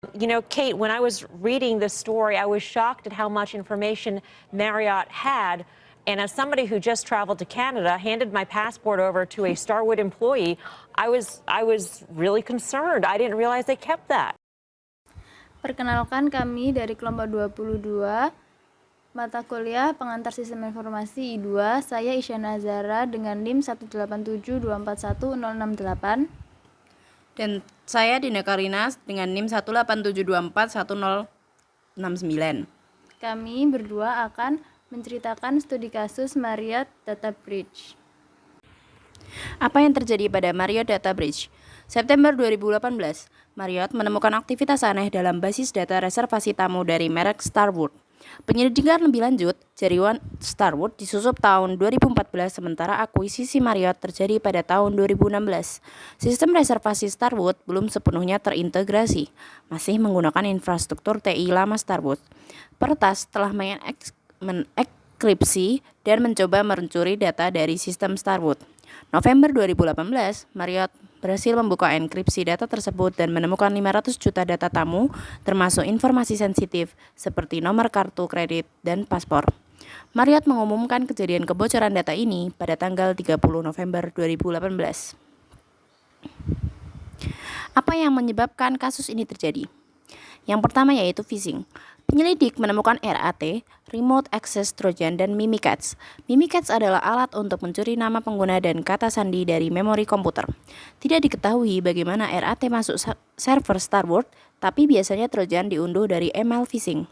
You know, Kate, when I was reading this story, I was shocked at how much information Marriott had. And as somebody who just traveled to Canada, handed my passport over to a Starwood employee, I was really concerned. I didn't realize they kept that. Perkenalkan, kami dari kelompok 22 mata kuliah Pengantar Sistem Informasi I2. Saya Isyana Azara dengan NIM 187241068. Dan saya Dina Karina dengan NIM 187241069. Kami berdua akan menceritakan studi kasus Marriott Data Breach. Apa yang terjadi pada Marriott Data Breach? September 2018, Marriott menemukan aktivitas aneh dalam basis data reservasi tamu dari merek Starwood. Penyelidikan lebih lanjut, jaringan Starwood disusup tahun 2014, sementara akuisisi Marriott terjadi pada tahun 2016. Sistem reservasi Starwood belum sepenuhnya terintegrasi, masih menggunakan infrastruktur TI lama Starwood. Peretas telah mengenkripsi dan mencoba mencuri data dari sistem Starwood. November 2018, Marriott berhasil membuka enkripsi data tersebut dan menemukan 500 juta data tamu, termasuk informasi sensitif seperti nomor kartu kredit dan paspor. Marriott mengumumkan kejadian kebocoran data ini pada tanggal 30 November 2018. Apa yang menyebabkan kasus ini terjadi? Yang pertama yaitu phishing. Penyelidik menemukan RAT, Remote Access Trojan, dan Mimikatz. Mimikatz adalah alat untuk mencuri nama pengguna dan kata sandi dari memori komputer. Tidak diketahui bagaimana RAT masuk server Starwood, tapi biasanya Trojan diunduh dari email phishing.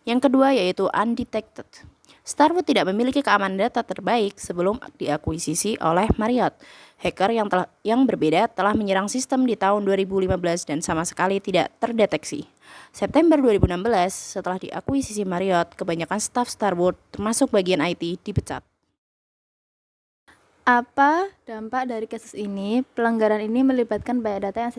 Yang kedua yaitu undetected. Starwood tidak memiliki keamanan data terbaik sebelum diakuisisi oleh Marriott. Hacker yang berbeda telah menyerang sistem di tahun 2015 dan sama sekali tidak terdeteksi. September 2016, setelah diakuisisi Marriott, kebanyakan staf Starwood, termasuk bagian IT, dipecat. Apa dampak dari kasus ini? Pelanggaran ini melibatkan banyak data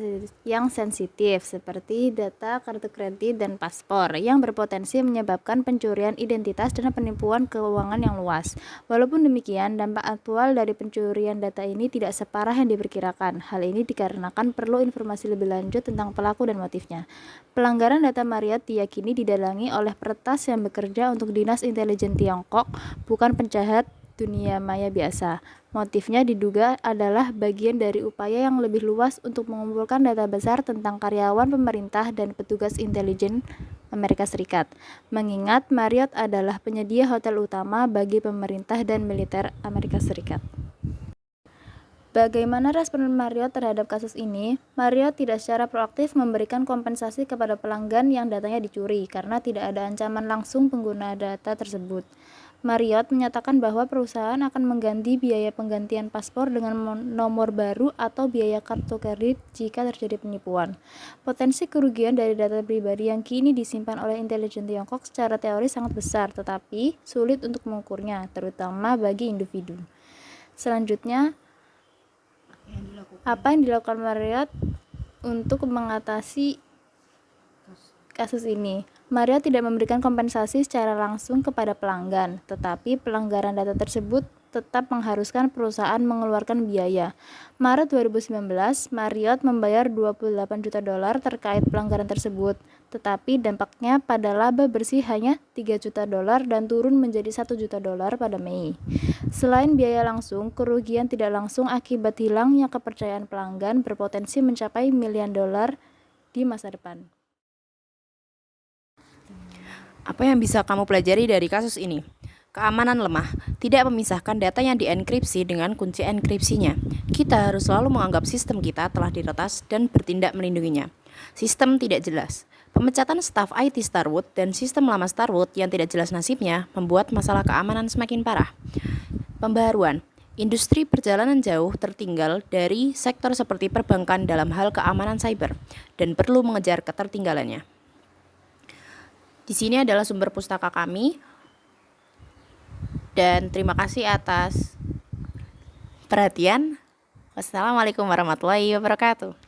yang sensitif seperti data kartu kredit dan paspor yang berpotensi menyebabkan pencurian identitas dan penipuan keuangan yang luas. Walaupun demikian, dampak aktual dari pencurian data ini tidak separah yang diperkirakan. Hal ini dikarenakan perlu informasi lebih lanjut tentang pelaku dan motifnya. Pelanggaran data Marriott diyakini didalangi oleh peretas yang bekerja untuk Dinas Intelijen Tiongkok, bukan penjahat dunia maya biasa. Motifnya diduga adalah bagian dari upaya yang lebih luas untuk mengumpulkan data besar tentang karyawan pemerintah dan petugas intelijen Amerika Serikat. Mengingat Marriott adalah penyedia hotel utama bagi pemerintah dan militer Amerika Serikat. Bagaimana respon Marriott terhadap kasus ini? Marriott tidak secara proaktif memberikan kompensasi kepada pelanggan yang datanya dicuri karena tidak ada ancaman langsung pengguna data tersebut. Marriott menyatakan bahwa perusahaan akan mengganti biaya penggantian paspor dengan nomor baru atau biaya kartu kredit jika terjadi penipuan. Potensi kerugian dari data pribadi yang kini disimpan oleh intelijen Tiongkok secara teori sangat besar, tetapi sulit untuk mengukurnya, terutama bagi individu. Selanjutnya, apa yang dilakukan Marriott untuk mengatasi kasus ini? Marriott tidak memberikan kompensasi secara langsung kepada pelanggan, tetapi pelanggaran data tersebut tetap mengharuskan perusahaan mengeluarkan biaya. Maret 2019, Marriott membayar $28 juta terkait pelanggaran tersebut, tetapi dampaknya pada laba bersih hanya $3 juta dan turun menjadi $1 juta pada Mei. Selain biaya langsung, kerugian tidak langsung akibat hilangnya kepercayaan pelanggan berpotensi mencapai miliaran dolar di masa depan. Apa yang bisa kamu pelajari dari kasus ini? Keamanan lemah, tidak memisahkan data yang dienkripsi dengan kunci enkripsinya. Kita harus selalu menganggap sistem kita telah diretas dan bertindak melindunginya. Sistem tidak jelas. Pemecatan staf IT Starwood dan sistem lama Starwood yang tidak jelas nasibnya membuat masalah keamanan semakin parah. Pembaharuan. Industri perjalanan jauh tertinggal dari sektor seperti perbankan dalam hal keamanan cyber dan perlu mengejar ketertinggalannya. Di sini adalah sumber pustaka kami, dan terima kasih atas perhatian. Wassalamualaikum warahmatullahi wabarakatuh.